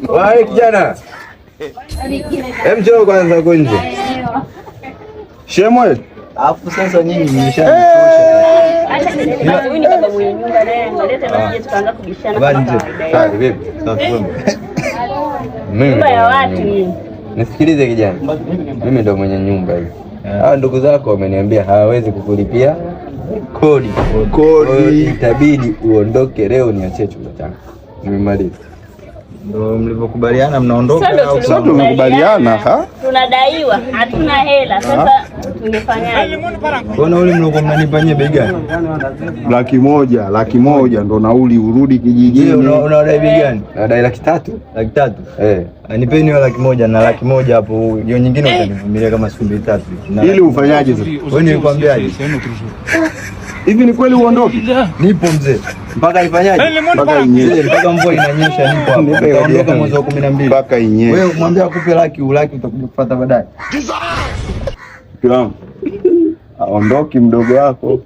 Wewe kijana. Njoo kwanza huko nje. Shemwe. Alafu sasa nyinyi mmeshanitosha. Acha huyu ni baba mwenye nyumba naye naleta maji tukaanza kubishana kama kawaida. Ah, vipi? Nyumba ya watu hii. Nisikilize kijana. Mimi ndo mwenye nyumba hii. Hao ndugu zako wameniambia hawawezi kukulipia kodi. Itabidi uondoke leo, niachie chumba changu. Nimemaliza. Ndio mlivyokubaliana mnaondoka au sasa tumekubaliana tunadaiwa, hatuna hela. Sasa tungefanyaje? Mbona ule mlikuwa mnanipanyia bei gani? Laki moja ndo nauli urudi kijijini. Unadai bei gani? Nadai 300,000. 300,000? Nipeni hiyo 100,000 na 100,000 hapo, hiyo nyingine utanivumilia kama siku 2-3. Ili ufanyaje sasa? Wewe nilikwambiaje? Hivi ni kweli uondoke? Nipo mzee. Mpaka ifanyaje? Mpaka inyeshe. Mpaka mvua inanyesha nipo hapo. Nitaondoka mwezi wa 12. Mpaka inyeshe. Wewe mwambie akupe laki utakuja kufuata baadaye. Kilamu. Aondoki mdogo wako.